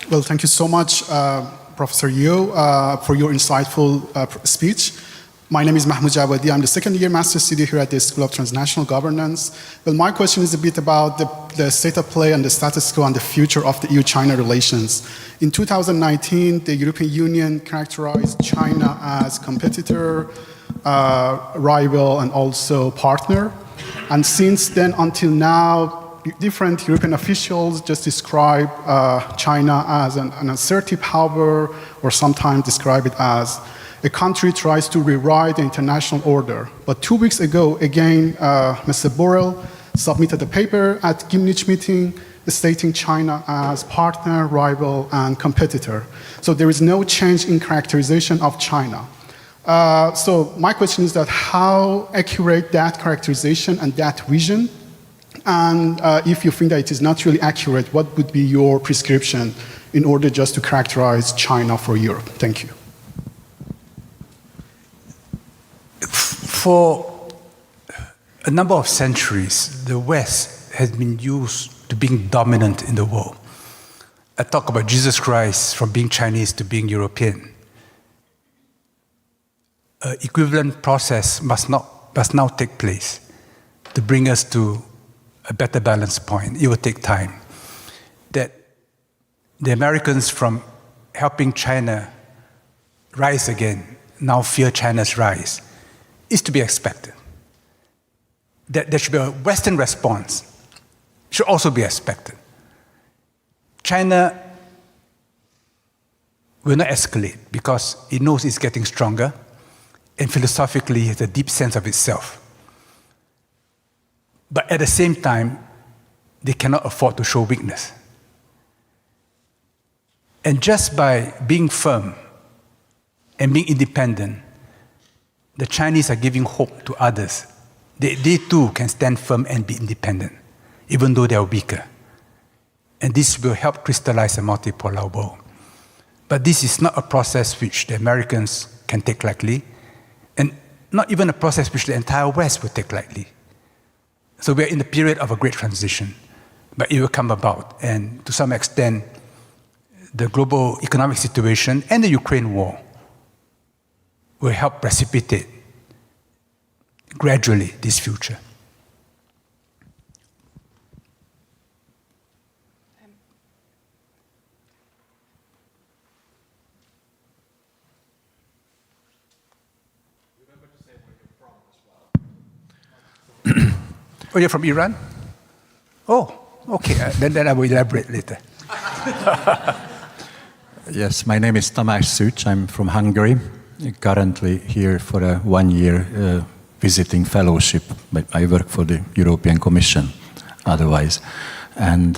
Well, thank you so much, Professor Yu, for your insightful speech. My name is Mahmoud Jawadi. I'm the second-year master's student here at the School of Transnational Governance. Well, my question is a bit about the state of play and the status quo and the future of the EU-China relations. In 2019, the European Union characterized China as competitor, rival, and also partner. And since then until now, different European officials just describe China as an assertive power, or sometimes describe it as a country tries to rewrite the international order. But 2 weeks ago, again, Mr. Borrell submitted a paper at Gimnich meeting stating China as partner, rival, and competitor. So there is no change in characterization of China. So my question is that how accurate that characterization and that vision? And if you think that it is not really accurate, what would be your prescription in order just to characterize China for Europe? Thank you. For a number of centuries, the West has been used to being dominant in the world. I talk about Jesus Christ from being Chinese to being European. An equivalent process must now take place to bring us to a better balance point. It will take time. That the Americans, from helping China rise again, now fear China's rise, is to be expected. That there should be a Western response, should also be expected. China will not escalate because it knows it's getting stronger, and philosophically has a deep sense of itself. But at the same time, they cannot afford to show weakness. And just by being firm and being independent, the Chinese are giving hope to others. They too can stand firm and be independent, even though they are weaker. And this will help crystallize a multipolar world. But this is not a process which the Americans can take lightly, and not even a process which the entire West will take lightly. So we are in the period of a great transition, but it will come about. And to some extent, the global economic situation and the Ukraine war will help precipitate gradually this future. Remember to say where you're from as well. Oh, you're from Iran? Oh, okay. Then I will elaborate later. Yes, my name is Tamás Szűcs. I'm from Hungary. Currently here for a 1-year visiting fellowship, but I work for the European Commission otherwise. And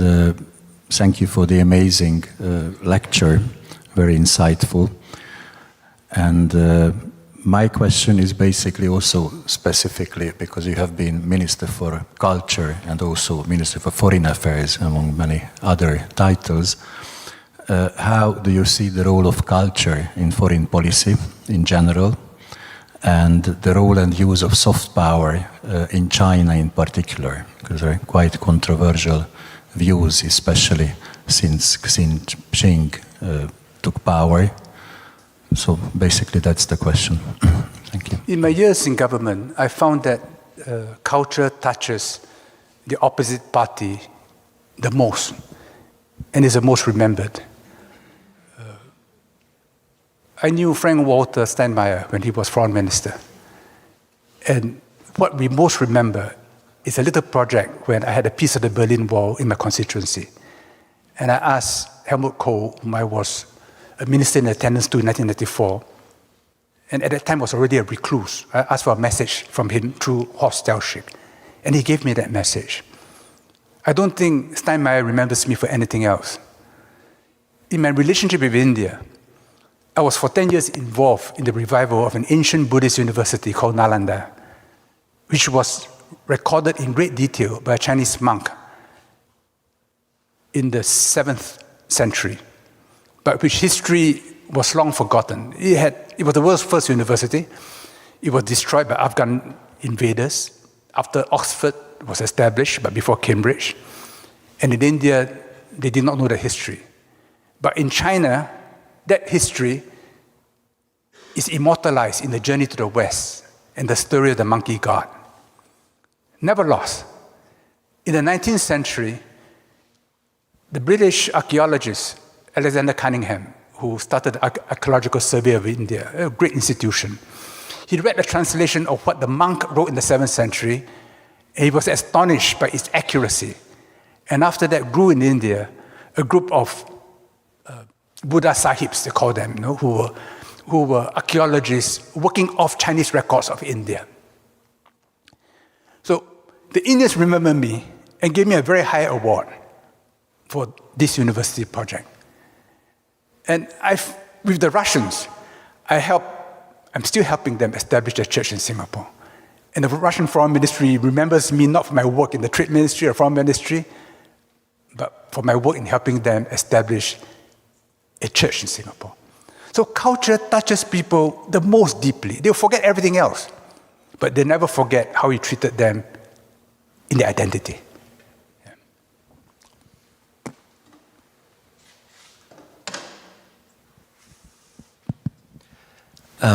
thank you for the amazing lecture, very insightful. And my question is basically also specifically, because you have been Minister for Culture and also Minister for Foreign Affairs, among many other titles. How do you see the role of culture in foreign policy in general, and the role and use of soft power in China in particular? Because there are quite controversial views, especially since Xi Jinping took power. So basically that's the question. Thank you. In my years in government, I found that culture touches the opposite party the most, and is the most remembered. I knew Frank-Walter Steinmeier when he was foreign minister. And what we most remember is a little project when I had a piece of the Berlin Wall in my constituency. And I asked Helmut Kohl, whom I was a minister in attendance to in 1994, and at that time was already a recluse. I asked for a message from him through Horst Stelschik, and he gave me that message. I don't think Steinmeier remembers me for anything else. In my relationship with India, I was for 10 years involved in the revival of an ancient Buddhist university called Nalanda, which was recorded in great detail by a Chinese monk in the 7th century, but which history was long forgotten. It was the world's first university. It was destroyed by Afghan invaders after Oxford was established, but before Cambridge. And in India, they did not know the history. But in China, that history is immortalized in the journey to the West and the story of the monkey god. Never lost. In the 19th century, the British archaeologist Alexander Cunningham, who started the Archaeological Survey of India, a great institution, he read a translation of what the monk wrote in the 7th century, and he was astonished by its accuracy. And after that grew in India a group of Buddha Sahibs, they call them, who were archaeologists working off Chinese records of India. So the Indians remember me and gave me a very high award for this university project. And with the Russians, I'm still helping them establish a church in Singapore. And the Russian Foreign Ministry remembers me not for my work in the Trade Ministry or Foreign Ministry, but for my work in helping them establish a church in Singapore. So culture touches people the most deeply. They'll forget everything else, but they never forget how you treated them in their identity.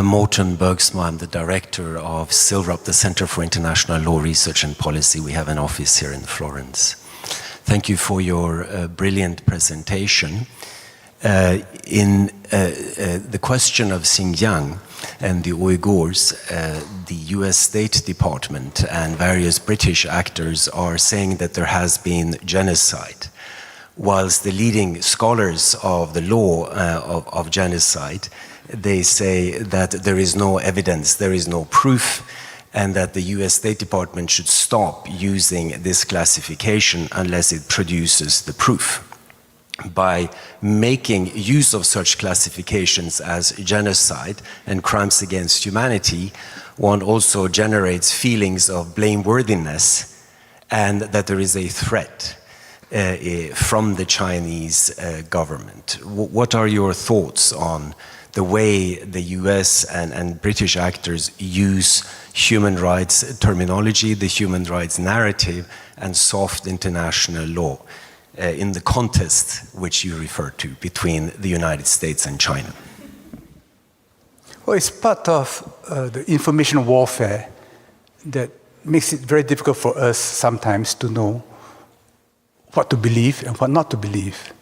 Morten Bergsma, I'm the director of CILRUP, the Center for International Law Research and Policy. We have an office here in Florence. Thank you for your brilliant presentation. In the question of Xinjiang and the Uyghurs, the US State Department and various British actors are saying that there has been genocide, whilst the leading scholars of the law of genocide, they say that there is no evidence, there is no proof, and that the US State Department should stop using this classification unless it produces the proof. By making use of such classifications as genocide and crimes against humanity, one also generates feelings of blameworthiness and that there is a threat from the Chinese government. What are your thoughts on the way the US and British actors use human rights terminology, the human rights narrative, and soft international law in the contest which you refer to between the United States and China? Well, it's part of the information warfare that makes it very difficult for us sometimes to know what to believe and what not to believe.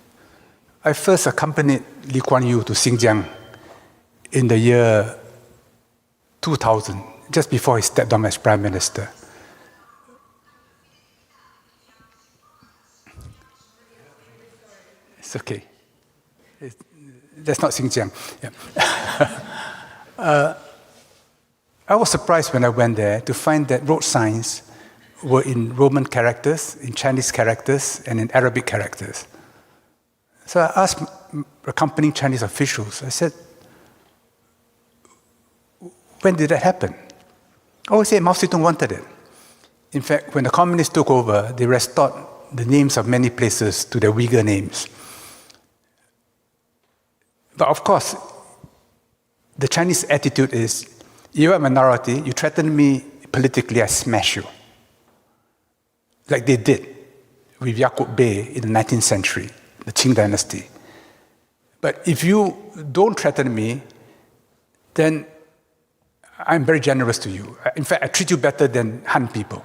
I first accompanied Lee Kuan Yew to Xinjiang in the year 2000, just before he stepped down as Prime Minister. It's okay. That's not Xinjiang. Yeah. I was surprised when I went there to find that road signs were in Roman characters, in Chinese characters, and in Arabic characters. So I asked accompanying Chinese officials, I said, when did that happen? Oh, he said Mao Zedong wanted it. In fact, when the communists took over, they restored the names of many places to their Uyghur names. But of course, the Chinese attitude is, you're a minority, you threaten me politically, I smash you. Like they did with Yaqub Bey in the 19th century, the Qing dynasty. But if you don't threaten me, then I'm very generous to you. In fact, I treat you better than Han people.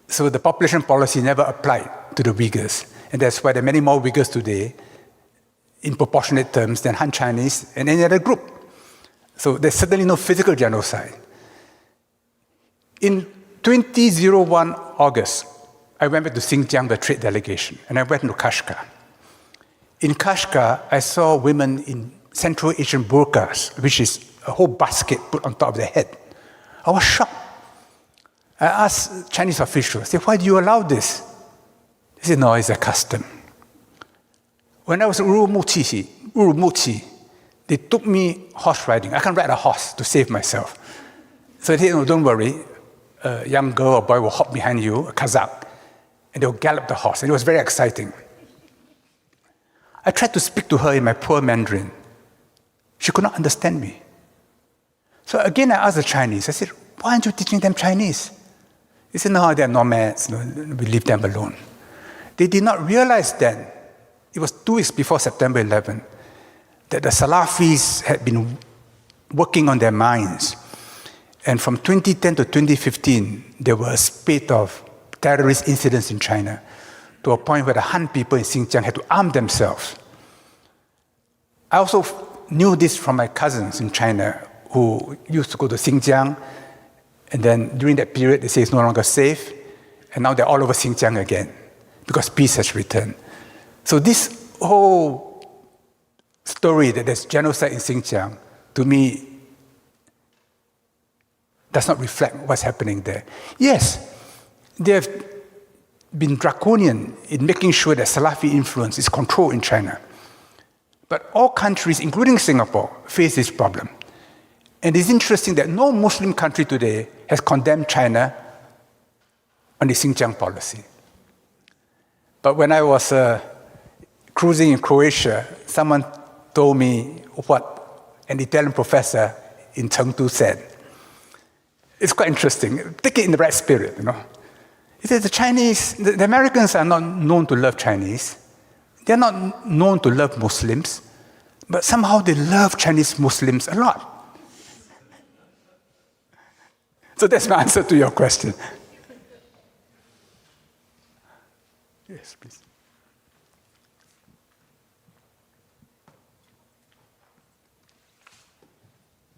So the population policy never applied to the Uyghurs. And that's why there are many more Uyghurs today in proportionate terms than Han Chinese and any other group. So there's certainly no physical genocide. In 2001 August, I went back to Xinjiang, the trade delegation, and I went to Kashgar. In Kashgar, I saw women in Central Asian burqas, which is a whole basket put on top of their head. I was shocked. I asked Chinese officials, I said, why do you allow this? They said, no, it's a custom. When I was in Urumqi, they took me horse riding. I can't ride a horse to save myself. So they said, no, don't worry. A young girl or boy will hop behind you, a Kazakh, and they'll gallop the horse. And it was very exciting. I tried to speak to her in my poor Mandarin. She could not understand me. So again, I asked the Chinese, I said, why aren't you teaching them Chinese? They said, no, they're nomads, no, we leave them alone. They did not realize then it was 2 weeks before September 11 that the Salafis had been working on their minds. And from 2010 to 2015, there were a spate of terrorist incidents in China to a point where the Han people in Xinjiang had to arm themselves. I also knew this from my cousins in China who used to go to Xinjiang, and then during that period, they say it's no longer safe, and now they're all over Xinjiang again because peace has returned. So this whole story that there's genocide in Xinjiang, to me, does not reflect what's happening there. Yes, they have been draconian in making sure that Salafi influence is controlled in China. But all countries, including Singapore, face this problem. And it's interesting that no Muslim country today has condemned China on the Xinjiang policy. But when I was cruising in Croatia, someone told me what an Italian professor in Chengdu said. It's quite interesting. Take it in the right spirit, you know. He said the Americans are not known to love Chinese. They're not known to love Muslims, but somehow they love Chinese Muslims a lot. So that's my answer to your question. Yes, please.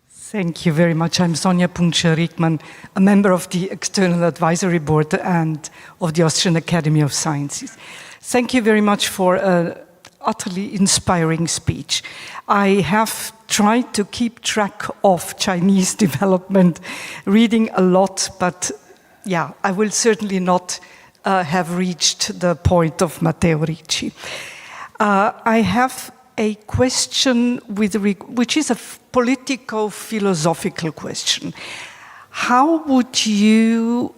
Thank you very much. I'm Sonja Punkscher-Riekmann, a member of the External Advisory Board and of the Austrian Academy of Sciences. Thank you very much for an utterly inspiring speech. I have tried to keep track of Chinese development, reading a lot, but yeah, I will certainly not have reached the point of Matteo Ricci. I have a question which is a politico-philosophical question. How would you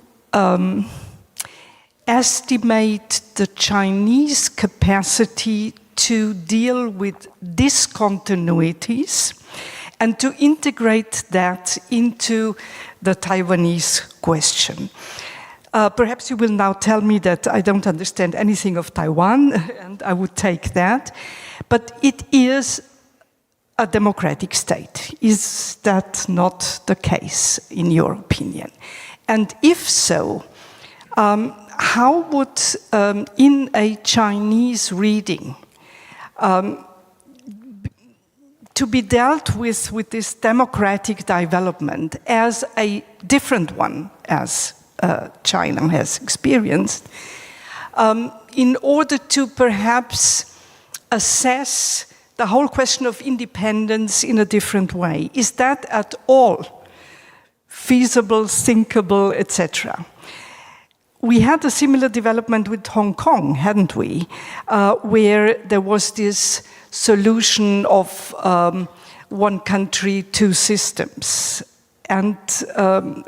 estimate the Chinese capacity to deal with discontinuities and to integrate that into the Taiwanese question? Perhaps you will now tell me that I don't understand anything of Taiwan, and I would take that. But it is a democratic state. Is that not the case, in your opinion? And if so, how would, in a Chinese reading, to be dealt with this democratic development as a different one, as China has experienced, in order to perhaps assess the whole question of independence in a different way? Is that at all feasible, thinkable, etc.? We had a similar development with Hong Kong, hadn't we? Where there was this solution of one country, two systems. And,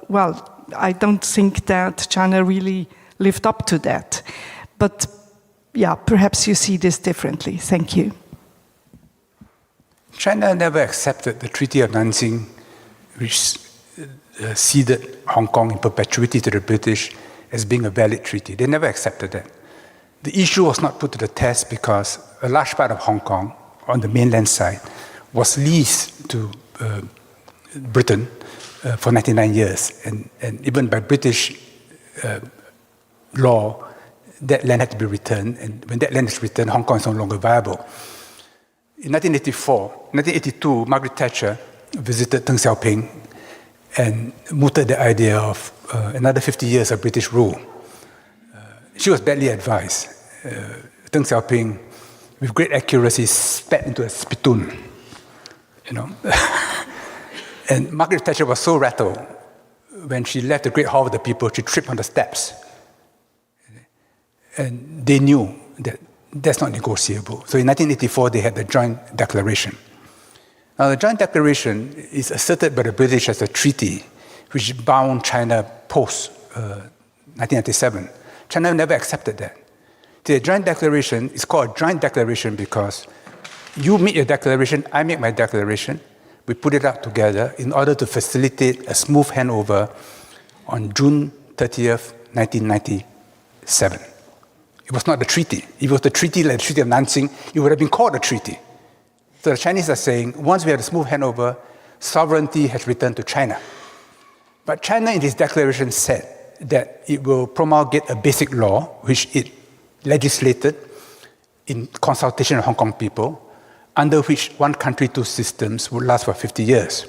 well, I don't think that China really lived up to that. But, yeah, perhaps you see this differently. Thank you. China never accepted the Treaty of Nanjing, which ceded Hong Kong in perpetuity to the British as being a valid treaty. They never accepted that. The issue was not put to the test because a large part of Hong Kong, on the mainland side, was leased to Britain for 99 years. And even by British law, that land had to be returned. And when that land is returned, Hong Kong is no longer viable. In 1982, Margaret Thatcher visited Deng Xiaoping and mooted the idea of another 50 years of British rule. She was badly advised. Deng Xiaoping, with great accuracy, spat into a spittoon, you know. And Margaret Thatcher was so rattled when she left the Great Hall of the People, she tripped on the steps. And they knew that that's not negotiable. So in 1984, they had the Joint Declaration. Now, the Joint Declaration is asserted by the British as a treaty which bound China post-1997. China never accepted that. The Joint Declaration is called a Joint Declaration because you make your declaration, I make my declaration, we put it out together in order to facilitate a smooth handover on June 30th, 1997. It It was not a treaty. If it was the treaty like the Treaty of Nanjing, it would have been called a treaty. So the Chinese are saying, once we have a smooth handover, sovereignty has returned to China. But China in this declaration said that it will promulgate a basic law, which it legislated in consultation with Hong Kong people, under which one country, two systems would last for 50 years.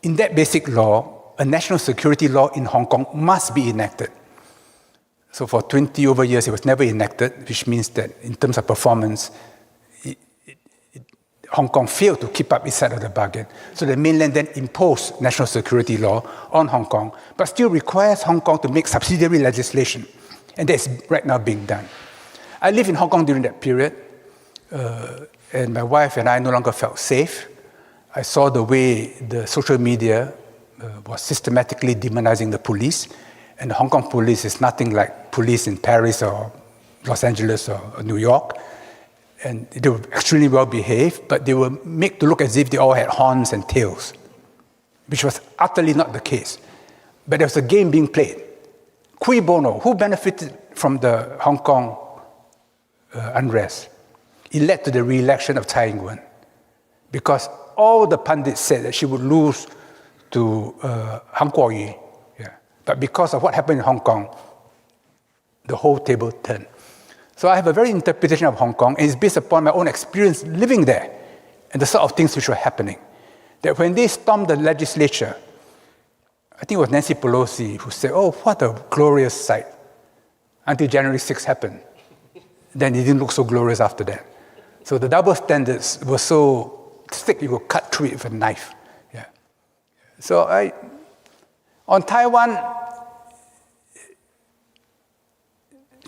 In that basic law, a national security law in Hong Kong must be enacted. So for 20 over years, it was never enacted, which means that in terms of performance, Hong Kong failed to keep up its side of the bargain. So the mainland then imposed national security law on Hong Kong, but still requires Hong Kong to make subsidiary legislation. And that's right now being done. I lived in Hong Kong during that period, and my wife and I no longer felt safe. I saw the way the social media was systematically demonizing the police. And the Hong Kong police is nothing like police in Paris or Los Angeles or New York. And they were extremely well behaved, but they were made to look as if they all had horns and tails, which was utterly not the case. But there was a game being played. Cui bono, who benefited from the Hong Kong unrest? It led to the re-election of Tsai Ing-wen, because all the pundits said that she would lose to Han Kuo-yu. But because of what happened in Hong Kong, the whole table turned. So I have a very interpretation of Hong Kong, and it's based upon my own experience living there and the sort of things which were happening. That when they stormed the legislature, I think it was Nancy Pelosi who said, "Oh, what a glorious sight," until January 6th happened. Then it didn't look so glorious after that. So the double standards were so thick you could cut through it with a knife. Yeah. So on Taiwan,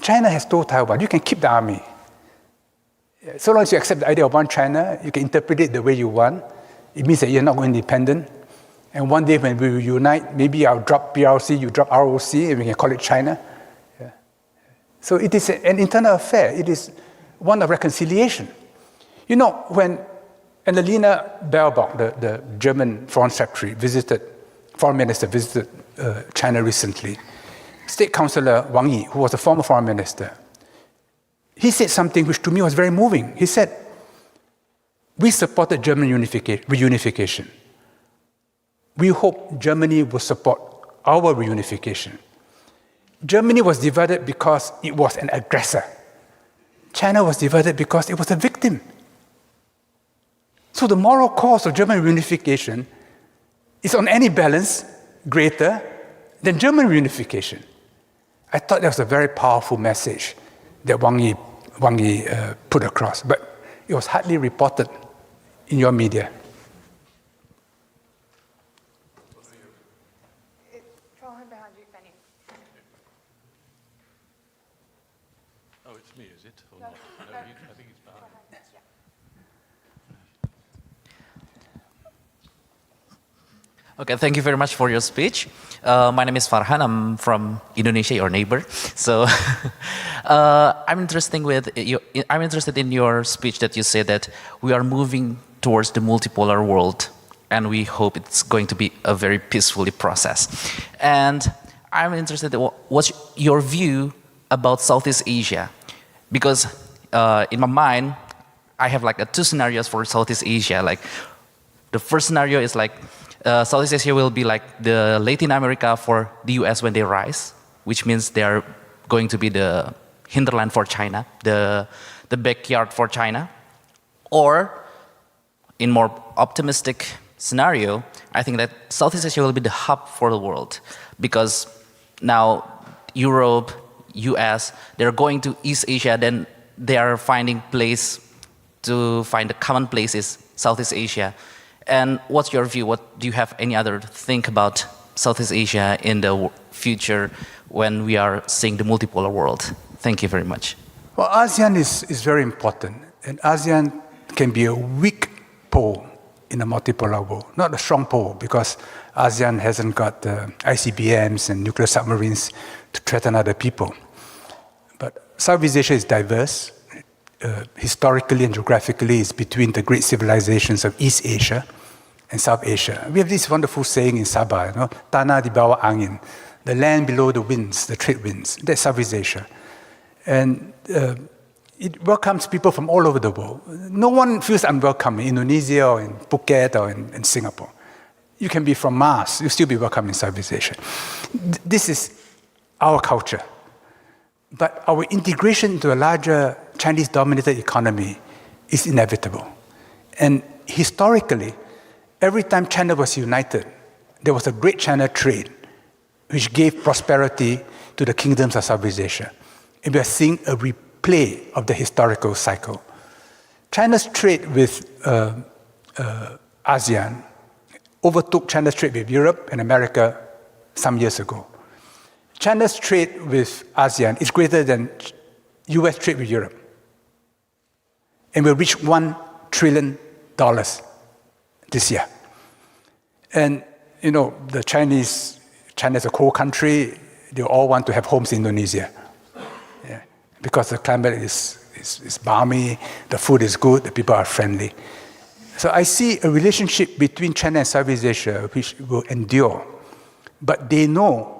China has told Taiwan, you can keep the army. So long as you accept the idea of one China, you can interpret it the way you want. It means that you're not going independent. And one day when we unite, maybe I'll drop PRC, you drop ROC, and we can call it China. Yeah. So it is an internal affair. It is one of reconciliation. You know, when Annalena Baerbock, the German foreign secretary, foreign minister, visited China recently, State Councillor Wang Yi, who was a former foreign minister, he said something which to me was very moving. He said, "We supported German reunification. We hope Germany will support our reunification. Germany was divided because it was an aggressor. China was divided because it was a victim. So the moral cause of German reunification is on any balance greater than German reunification." I thought that was a very powerful message that Wang Yi put across, but it was hardly reported in your media. Oh, it's me, is it? Or not? No, I think it's behind. Okay, thank you very much for your speech. My name is Farhan. I'm from Indonesia, your neighbor. So I'm interested in your speech that you said that we are moving towards the multipolar world, and we hope it's going to be a very peacefully process. And I'm interested in what's your view about Southeast Asia? Because in my mind, I have like two scenarios for Southeast Asia. Like the first scenario is like Southeast Asia will be like the Latin America for the US when they rise, which means they are going to be the hinterland for China, the backyard for China. Or in more optimistic scenario, I think that Southeast Asia will be the hub for the world, because now Europe, US, they're going to East Asia, then they are finding place to find the common places, Southeast Asia. And what's your view? What do you have any other think about Southeast Asia in the future when we are seeing the multipolar world? Thank you very much. Well, ASEAN is very important, and ASEAN can be a weak pole in a multipolar world, not a strong pole, because ASEAN hasn't got ICBMs and nuclear submarines to threaten other people. But Southeast Asia is diverse. Historically and geographically, it's between the great civilizations of East Asia and South Asia. We have this wonderful saying in Sabah, tanah di bawah angin, the land below the winds, the trade winds. That's Southeast Asia. And it welcomes people from all over the world. No one feels unwelcome in Indonesia or in Phuket or in Singapore. You can be from Mars, you'll still be welcome in Southeast Asia. This is our culture. But our integration into a larger Chinese-dominated economy is inevitable. And historically, every time China was united, there was a great China trade, which gave prosperity to the kingdoms of Southeast Asia. And we are seeing a replay of the historical cycle. China's trade with ASEAN overtook China's trade with Europe and America some years ago. China's trade with ASEAN is greater than US trade with Europe. And will reach $1 trillion this year. And, you know, China's a cold country. They all want to have homes in Indonesia. Yeah. Because the climate is balmy, the food is good, the people are friendly. So I see a relationship between China and Southeast Asia which will endure. But they know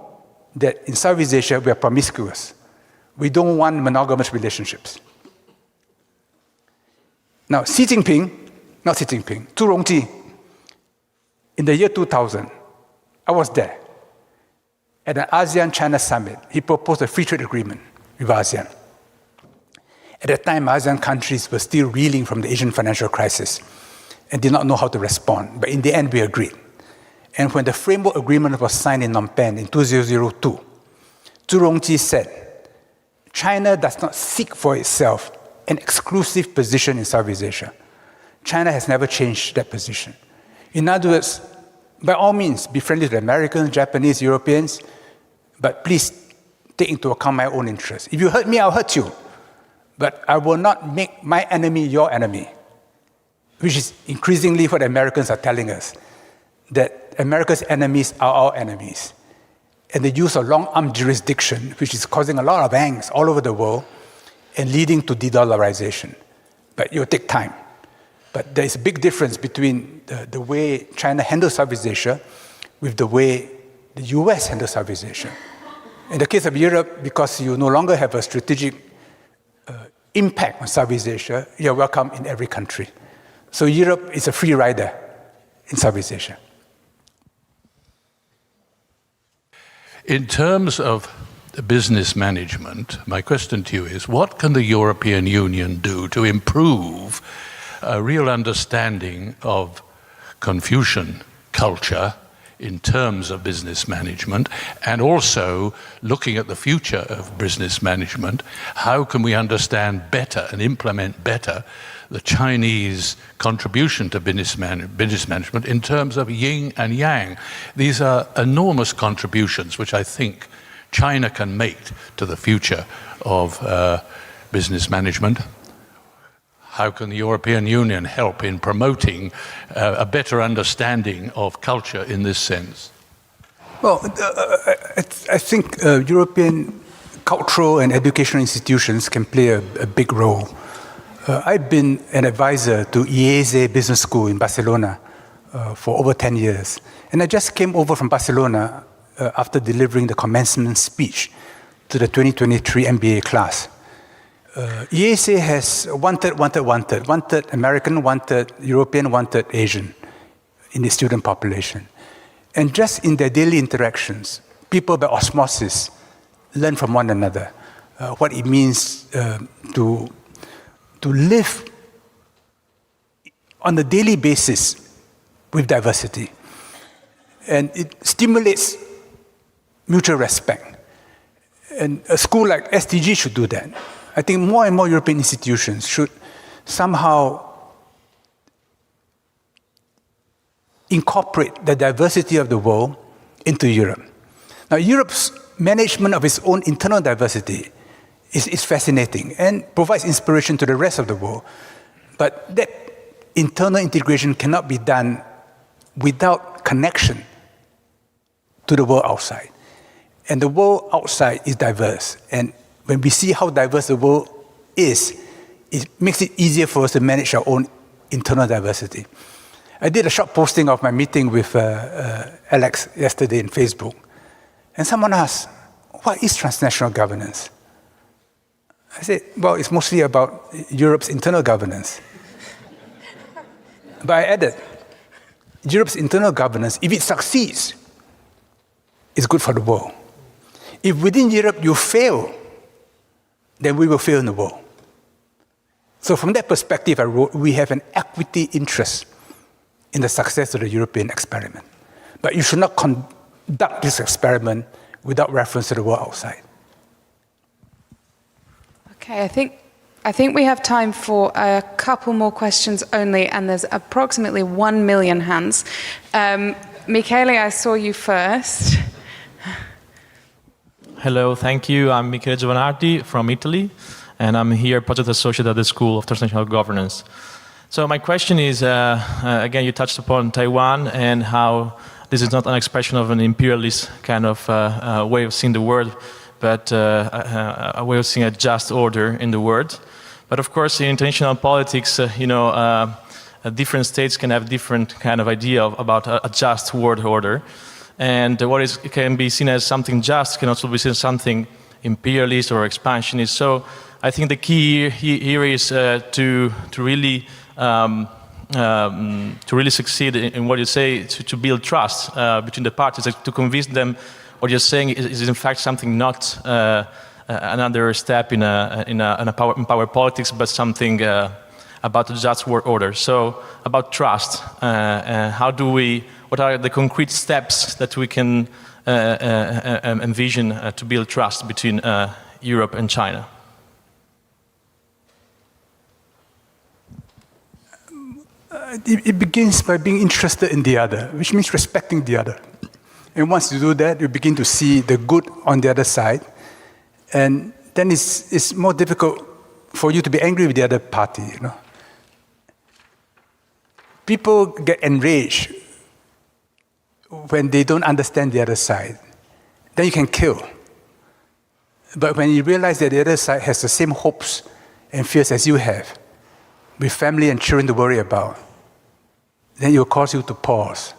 that in Southeast Asia we are promiscuous. We don't want monogamous relationships. Now, Zhu Rongji, in the year 2000, I was there. At an ASEAN-China summit, he proposed a free trade agreement with ASEAN. At that time, ASEAN countries were still reeling from the Asian financial crisis and did not know how to respond. But in the end, we agreed. And when the framework agreement was signed in Phnom Penh in 2002, Zhu Rongji said, China does not seek for itself an exclusive position in Southeast Asia. China has never changed that position. In other words, by all means, be friendly to the Americans, Japanese, Europeans, but please take into account my own interests. If you hurt me, I'll hurt you. But I will not make my enemy your enemy, which is increasingly what Americans are telling us, that America's enemies are our enemies. And the use of long-arm jurisdiction, which is causing a lot of angst all over the world and leading to de-dollarization. But it will take time. But there is a big difference between the way China handles Southeast Asia with the way the US handles Southeast Asia. In the case of Europe, because you no longer have a strategic impact on Southeast Asia, you're welcome in every country. So Europe is a free rider in Southeast Asia. In terms of business management, my question to you is, what can the European Union do to improve a real understanding of Confucian culture in terms of business management, and also looking at the future of business management? How can we understand better and implement better the Chinese contribution to business management in terms of yin and yang? These are enormous contributions which I think China can make to the future of business management. How can the European Union help in promoting a better understanding of culture in this sense? Well, I think European cultural and educational institutions can play a big role. I've been an advisor to IESE Business School in Barcelona for over 10 years. And I just came over from Barcelona after delivering the commencement speech to the 2023 MBA class. IESE has one-third American, one-third European, one-third Asian in the student population. And just in their daily interactions, people by osmosis learn from one another what it means to live on a daily basis with diversity. And it stimulates mutual respect. And a school like STG should do that. I think more and more European institutions should somehow incorporate the diversity of the world into Europe. Now, Europe's management of its own internal diversity is fascinating and provides inspiration to the rest of the world. But that internal integration cannot be done without connection to the world outside. And the world outside is diverse. And when we see how diverse the world is, it makes it easier for us to manage our own internal diversity. I did a short posting of my meeting with Alex yesterday in Facebook. And someone asked, what is transnational governance? I said, well, it's mostly about Europe's internal governance. But I added, Europe's internal governance, if it succeeds, is good for the world. If within Europe you fail, then we will fail in the world. So from that perspective, I wrote, we have an equity interest in the success of the European experiment. But you should not conduct this experiment without reference to the world outside. Okay, I think we have time for a couple more questions only, and there's approximately 1 million hands. Michele, I saw you first. Hello, thank you. I'm Michele Giovanardi from Italy, and I'm here project associate at the School of Transnational Governance. So my question is, again, you touched upon Taiwan and how this is not an expression of an imperialist kind of way of seeing the world, but a way of seeing a just order in the world. But of course, in international politics, different states can have different kind of idea about a just world order. And what can be seen as something just can also be seen as something imperialist or expansionist. So I think the key here is to really succeed in what you say, to build trust between the parties, to convince them what you're saying is in fact something not another step in power politics, but something about the just world order. So about trust, what are the concrete steps that we can envision to build trust between Europe and China? It begins by being interested in the other, which means respecting the other. And once you do that, you begin to see the good on the other side. And then it's more difficult for you to be angry with the other party. People get enraged when they don't understand the other side. Then you can kill. But when you realize that the other side has the same hopes and fears as you have, with family and children to worry about, then it will cause you to pause.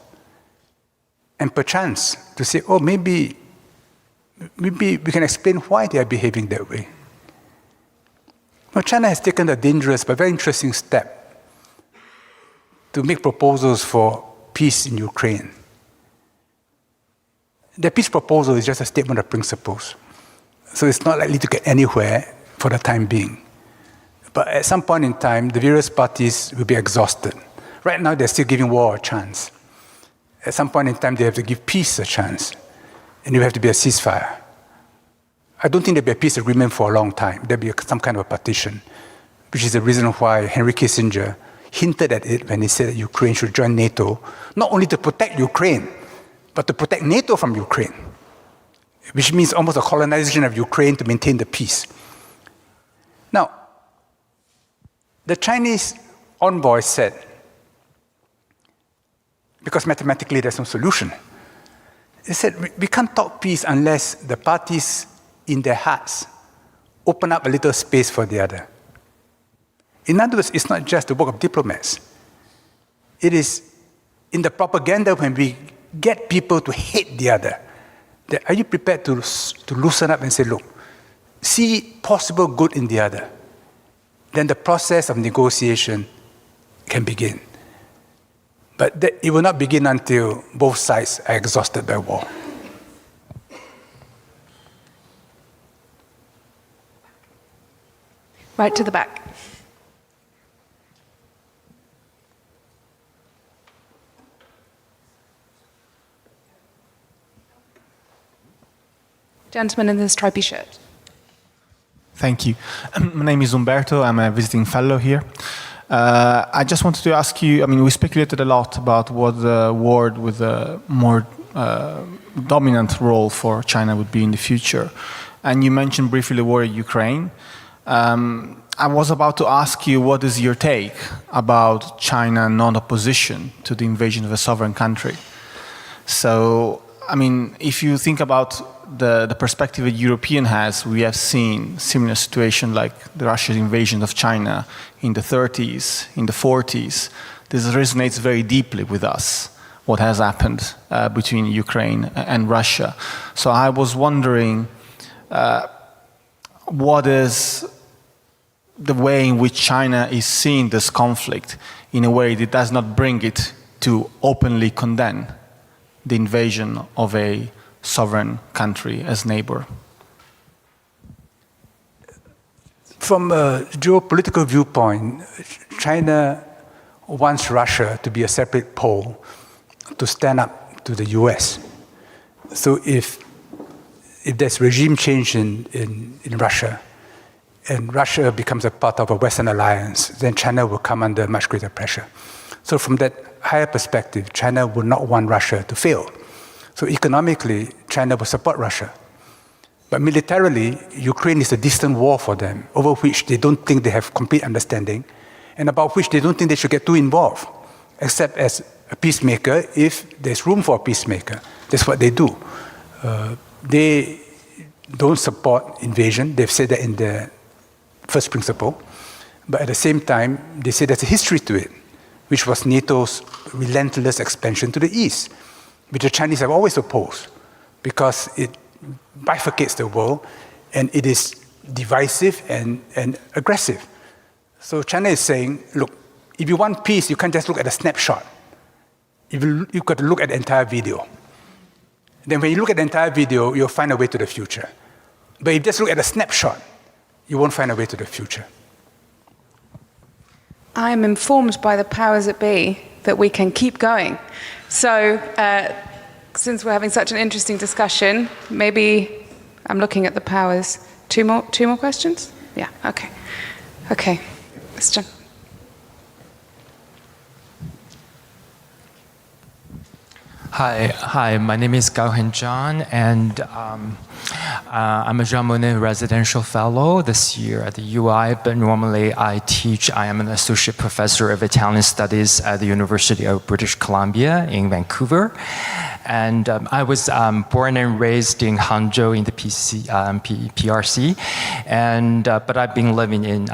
And perchance to say, oh, maybe we can explain why they are behaving that way. Well, China has taken a dangerous but very interesting step to make proposals for peace in Ukraine. The peace proposal is just a statement of principles. So it's not likely to get anywhere for the time being. But at some point in time, the various parties will be exhausted. Right now, they're still giving war a chance. At some point in time, they have to give peace a chance. And there will have to be a ceasefire. I don't think there'll be a peace agreement for a long time. There'll be some kind of a partition, which is the reason why Henry Kissinger hinted at it when he said that Ukraine should join NATO, not only to protect Ukraine, but to protect NATO from Ukraine, which means almost a colonization of Ukraine to maintain the peace. Now, the Chinese envoy said, because mathematically there's no solution, they said, we can't talk peace unless the parties in their hearts open up a little space for the other. In other words, it's not just the work of diplomats. It is in the propaganda when we get people to hate the other. Are you prepared to loosen up and say, look, see possible good in the other? Then the process of negotiation can begin. But it will not begin until both sides are exhausted by war. Right to the back. Gentleman in the stripy shirt. Thank you. My name is Umberto. I'm a visiting fellow here. I just wanted to ask you, we speculated a lot about what the world with a more dominant role for China would be in the future. And you mentioned briefly the war in Ukraine. I was about to ask you, what is your take about China non-opposition to the invasion of a sovereign country? So, if you think about the perspective a European has, we have seen similar situation like the Russian invasion of China in the 30s, in the 40s. This resonates very deeply with us, what has happened between Ukraine and Russia. So I was wondering, what is the way in which China is seeing this conflict in a way that does not bring it to openly condemn the invasion of a sovereign country as neighbor? From a geopolitical viewpoint, China wants Russia to be a separate pole to stand up to the US. So if there's regime change in Russia, and Russia becomes a part of a Western alliance, then China will come under much greater pressure. So from that higher perspective, China would not want Russia to fail. So economically, China will support Russia. But militarily, Ukraine is a distant war for them, over which they don't think they have complete understanding, and about which they don't think they should get too involved, except as a peacemaker if there's room for a peacemaker. That's what they do. They don't support invasion. They've said that in the first principle. But at the same time, they say there's a history to it, which was NATO's relentless expansion to the east, which the Chinese have always opposed, because it bifurcates the world, and it is divisive and aggressive. So China is saying, look, if you want peace, you can't just look at a snapshot. You've got to look at the entire video. Then when you look at the entire video, you'll find a way to the future. But if you just look at a snapshot, you won't find a way to the future. I'm informed by the powers that be that we can keep going. So, since we're having such an interesting discussion, maybe I'm looking at the powers. Two more questions? Yeah, okay. Okay, Mr. Hi. My name is Gao Hen John, and I'm a Jean Monnet residential fellow this year at the UI, but normally I am an associate professor of Italian studies at the University of British Columbia in Vancouver. And I was born and raised in Hangzhou in the PRC, but I've been living in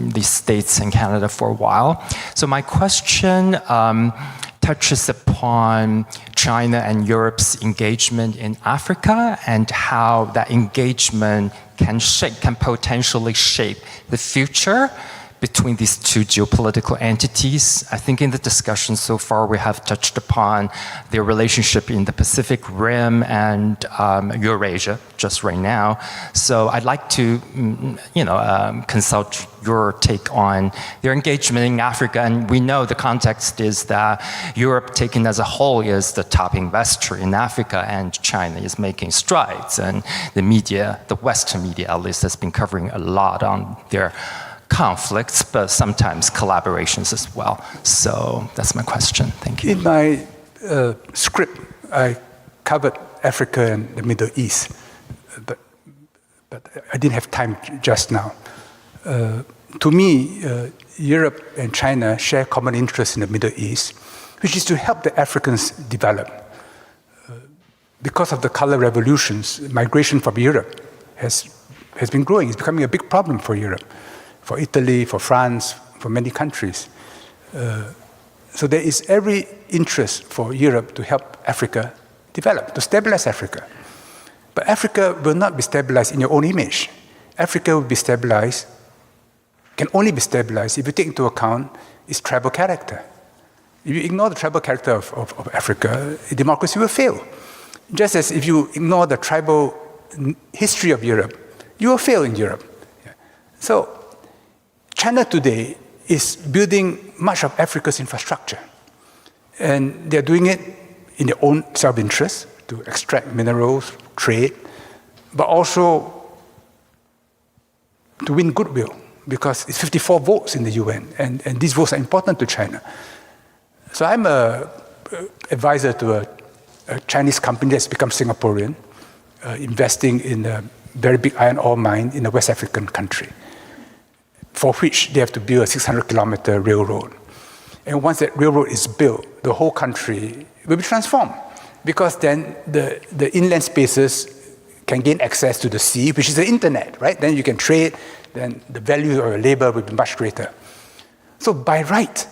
the States and Canada for a while. So my question touches upon China and Europe's engagement in Africa and how that engagement can potentially shape the future between these two geopolitical entities. I think in the discussion so far we have touched upon their relationship in the Pacific Rim and Eurasia just right now. So I'd like to consult your take on their engagement in Africa. And we know the context is that Europe taken as a whole is the top investor in Africa, and China is making strides. And the media, the Western media at least, has been covering a lot on their conflicts, but sometimes collaborations as well. So that's my question. Thank you. In my script, I covered Africa and the Middle East, but I didn't have time just now. To me, Europe and China share common interests in the Middle East, which is to help the Africans develop. Because of the color revolutions, migration from Europe has been growing. It's becoming a big problem for Europe, for Italy, for France, for many countries. So there is every interest for Europe to help Africa develop, to stabilize Africa. But Africa will not be stabilized in your own image. Africa will be stabilized, can only be stabilized if you take into account its tribal character. If you ignore the tribal character of Africa, democracy will fail. Just as if you ignore the tribal history of Europe, you will fail in Europe. So China today is building much of Africa's infrastructure. And they're doing it in their own self-interest to extract minerals, trade, but also to win goodwill, because it's 54 votes in the UN, and these votes are important to China. So I'm an advisor to a Chinese company that's become Singaporean, investing in a very big iron ore mine in a West African country, for which they have to build a 600-kilometer railroad. And once that railroad is built, the whole country will be transformed, because then the inland spaces can gain access to the sea, which is the internet, right? Then you can trade, then the value of your labor will be much greater. So by right,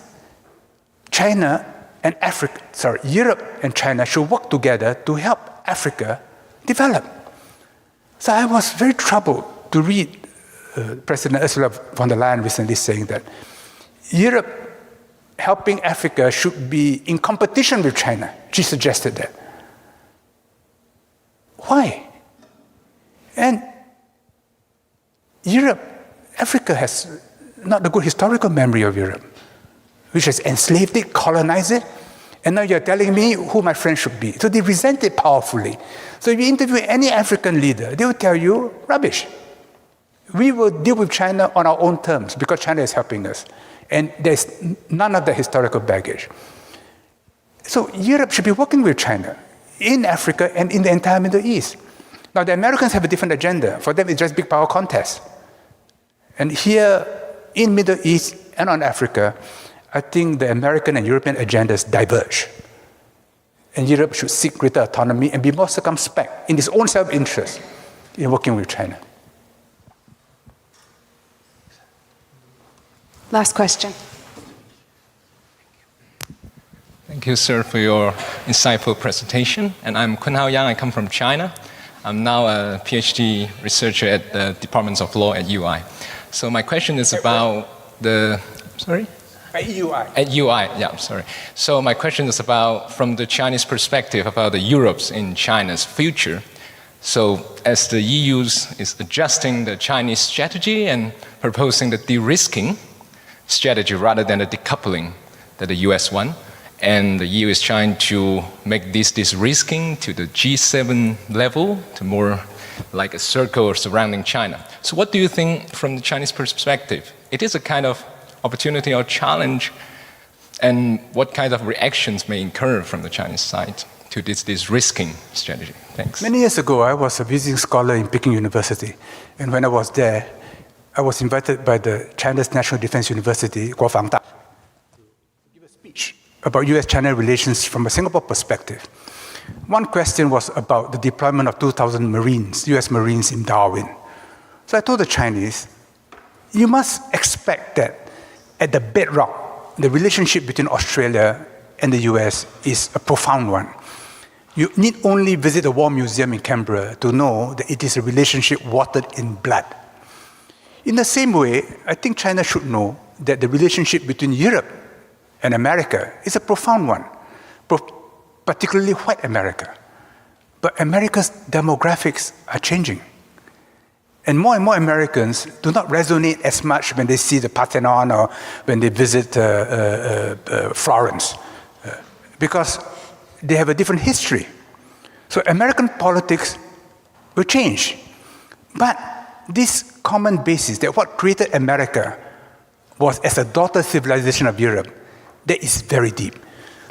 Europe and China should work together to help Africa develop. So I was very troubled to read President Ursula von der Leyen recently saying that Europe helping Africa should be in competition with China. She suggested that. Why? And Europe, Africa has not a good historical memory of Europe, which has enslaved it, colonized it, and now you're telling me who my friend should be. So they resent it powerfully. So if you interview any African leader, they will tell you, rubbish. We will deal with China on our own terms because China is helping us. And there's none of the historical baggage. So Europe should be working with China in Africa and in the entire Middle East. Now the Americans have a different agenda. For them, it's just big power contest. And here in Middle East and on Africa, I think the American and European agendas diverge. And Europe should seek greater autonomy and be more circumspect in its own self-interest in working with China. Last question. Thank you, sir, for your insightful presentation. And I'm Kun Hao Yang. I come from China. I'm now a PhD researcher at the Department of Law at UI. So my question is about the... Sorry? At UI. At UI, yeah, I'm sorry. So my question is about, from the Chinese perspective, about the Europe's in China's future. So as the EU is adjusting the Chinese strategy and proposing the de-risking strategy rather than the decoupling that the US one, and the EU is trying to make this de-risking to the G7 level, to more like a circle surrounding China. So what do you think from the Chinese perspective? It is a kind of opportunity or challenge, and what kind of reactions may occur from the Chinese side to this risking strategy? Thanks. Many years ago, I was a visiting scholar in Peking University, and when I was there, I was invited by the China's National Defense University, Guofangda, to give a speech about US-China relations from a Singapore perspective. One question was about the deployment of 2,000 Marines, US Marines in Darwin. So I told the Chinese, you must expect that at the bedrock, the relationship between Australia and the US is a profound one. You need only visit the War Museum in Canberra to know that it is a relationship watered in blood. In the same way, I think China should know that the relationship between Europe and America is a profound one, particularly white America. But America's demographics are changing. And more Americans do not resonate as much when they see the Parthenon or when they visit Florence, because they have a different history. So American politics will change. But this common basis, that what created America was as a daughter civilization of Europe, that is very deep.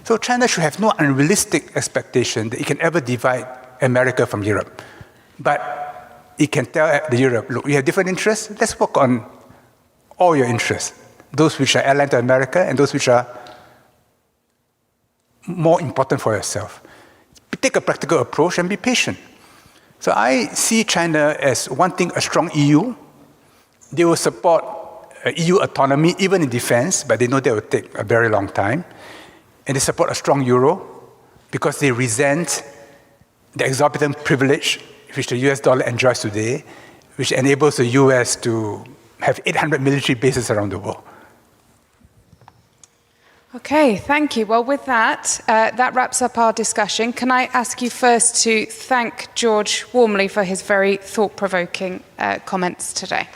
So China should have no unrealistic expectation that it can ever divide America from Europe. But it can tell the Europe, look, we have different interests, let's work on all your interests, those which are allied to America and those which are more important for yourself. Take a practical approach and be patient. So I see China as wanting a strong EU. They will support EU autonomy, even in defense, but they know that will take a very long time. And they support a strong euro because they resent the exorbitant privilege which the US dollar enjoys today, which enables the US to have 800 military bases around the world. Okay, thank you. Well, with that, that wraps up our discussion. Can I ask you first to thank George warmly for his very thought-provoking comments today?